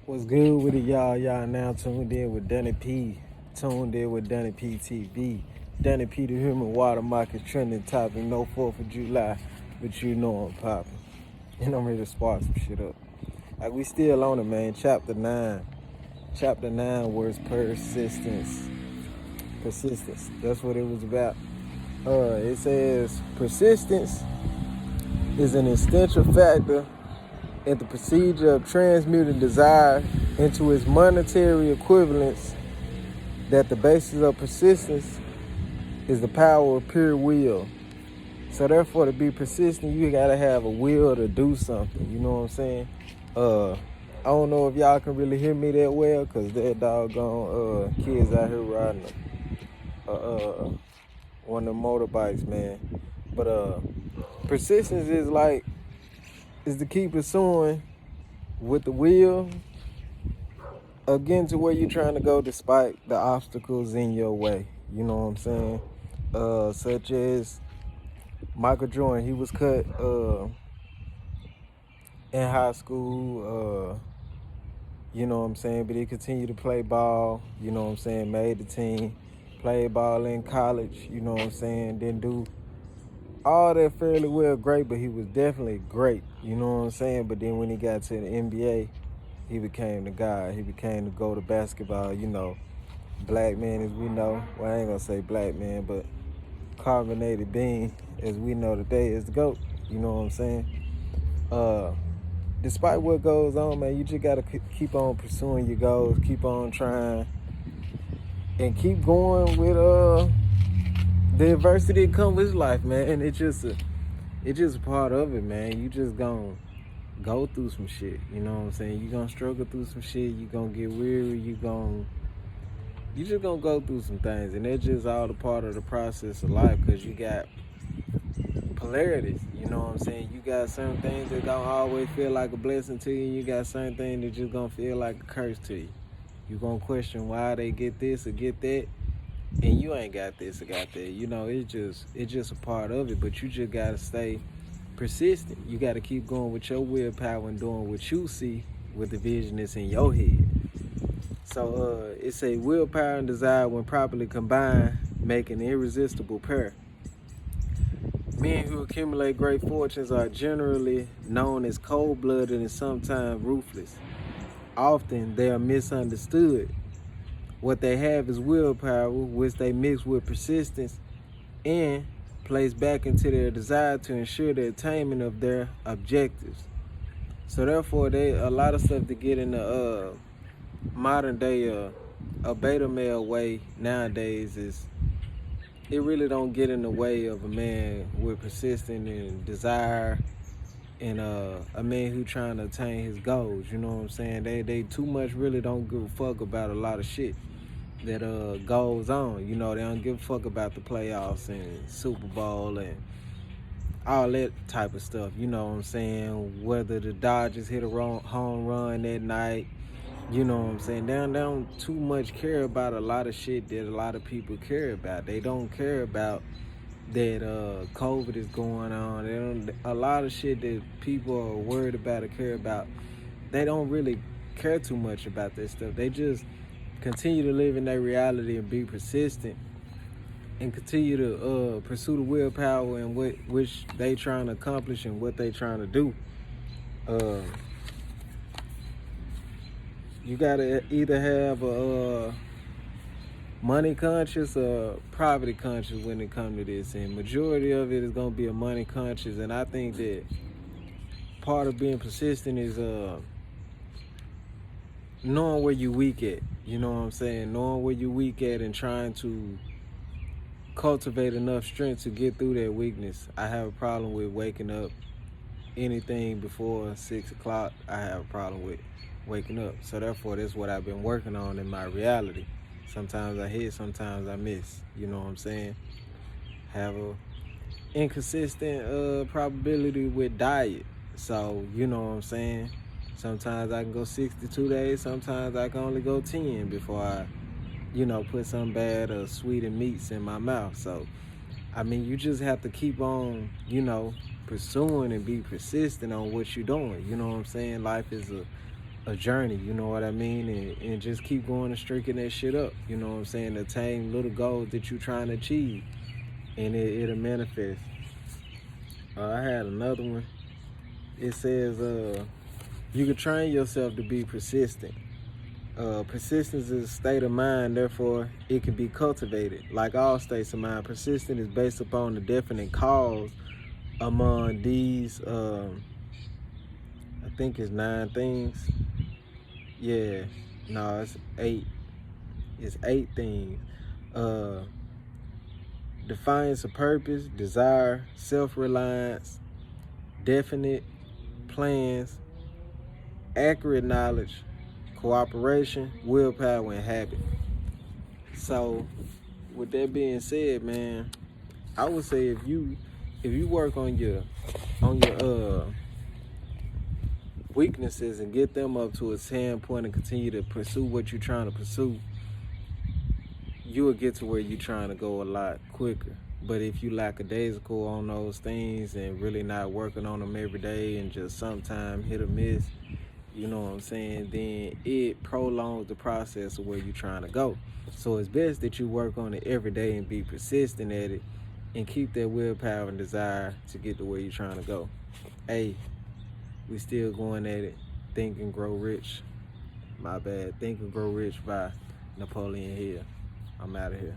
What's good with it, y'all? Y'all now tuned in with Donny.P. Tuned in with Donny.P TV. Donny.P, the human water market trending topic. No 4th of July, but you know I'm popping. And I'm ready to spark some shit up. Like, we still on it, man. Chapter 9. Chapter 9 was persistence. Persistence. That's what it was about. It says persistence is an essential factor in the procedure of transmuting desire into its monetary equivalence, that the basis of persistence is the power of pure will. So therefore, to be persistent, you gotta have a will to do something. You know what I'm saying? I don't know if y'all can really hear me that well, cause that doggone kids out here riding one of them motorbikes, man. But persistence is to keep pursuing with the will again to where you're trying to go despite the obstacles in your way. You know what I'm saying? Such as Michael Jordan, he was cut in high school, you know what I'm saying, but he continued to play ball, you know what I'm saying, made the team, played ball in college, you know what I'm saying, didn't do all that fairly well great, but he was definitely great, you know what I'm saying. But then when he got to the NBA, he became the guy. He became the GOAT of basketball, you know. Black man, as we know. Well, I ain't gonna say black man, but carbonated bean, as we know today, is the GOAT. You know what I'm saying? Despite what goes on, man, you just gotta keep on pursuing your goals, keep on trying, and keep going with the adversity that comes with life, man. And it's just a part of it, man. You just gonna go through some shit, you know what I'm saying? You gonna struggle through some shit, you gonna get weary, you just gonna go through some things, and that's just all a part of the process of life, because you got polarities, you know what I'm saying? You got certain things that don't always feel like a blessing to you, and you got certain things that just gonna feel like a curse to you. You gonna question why they get this or get that, and you ain't got this or got that. You know, it's just a part of it, but you just gotta stay persistent. You gotta keep going with your willpower and doing what you see with the vision that's in your head. So it's a willpower and desire, when properly combined, make an irresistible pair. Men who accumulate great fortunes are generally known as cold-blooded and sometimes ruthless. Often they are misunderstood. What they have is willpower, which they mix with persistence and place back into their desire to ensure the attainment of their objectives. So therefore, a lot of stuff to get in the modern day, a beta male way nowadays is, it really don't get in the way of a man with persistence and desire, and a man who trying to attain his goals. You know what I'm saying? They too much really don't give a fuck about a lot of shit that goes on. You know, they don't give a fuck about the playoffs and Super Bowl and all that type of stuff. You know what I'm saying? Whether the Dodgers hit a home run that night, you know what I'm saying? They don't too much care about a lot of shit that a lot of people care about. They don't care about that COVID is going on. A lot of shit that people are worried about or care about, they don't really care too much about that stuff. They just continue to live in their reality and be persistent, and continue to pursue the willpower and which they trying to accomplish and what they trying to do. You gotta either have a money conscious or poverty conscious when it comes to this, and majority of it is gonna be a money conscious. And I think that part of being persistent is knowing where you weak at. You know what I'm saying? Knowing where you weak at and trying to cultivate enough strength to get through that weakness. I have a problem with waking up anything before 6 o'clock. I have a problem with waking up. So therefore, that's what I've been working on in my reality. Sometimes I hit, sometimes I miss. You know what I'm saying? Have a inconsistent probability with diet. So, you know what I'm saying? Sometimes I can go 62 days. Sometimes I can only go 10 before I, put some bad or sweetened meats in my mouth. So, I mean, you just have to keep on, pursuing and be persistent on what you're doing. You know what I'm saying? Life is a journey, you know what I mean? And just keep going and streaking that shit up, you know what I'm saying? Attain little goals that you're trying to achieve, and it'll manifest. I had another one. It says, you can train yourself to be persistent. Persistence is a state of mind, therefore it can be cultivated. Like all states of mind, persistence is based upon the definite cause among these, I think it's 9 things. Yeah, no, it's 8. It's 8 things. Defiance of purpose, desire, self-reliance, definite plans, accurate knowledge, cooperation, willpower, and habit. So, with that being said, man, I would say if you work on your weaknesses and get them up to a standpoint and continue to pursue what you're trying to pursue, you will get to where you're trying to go a lot quicker. But if you lackadaisical on those things and really not working on them every day and just sometime hit or miss, you know what I'm saying, then it prolongs the process of where you're trying to go. So it's best that you work on it every day and be persistent at it and keep that willpower and desire to get to where you're trying to go. Hey, we still going at it. Think and Grow Rich. My bad. Think and Grow Rich by Napoleon Hill. I'm out of here.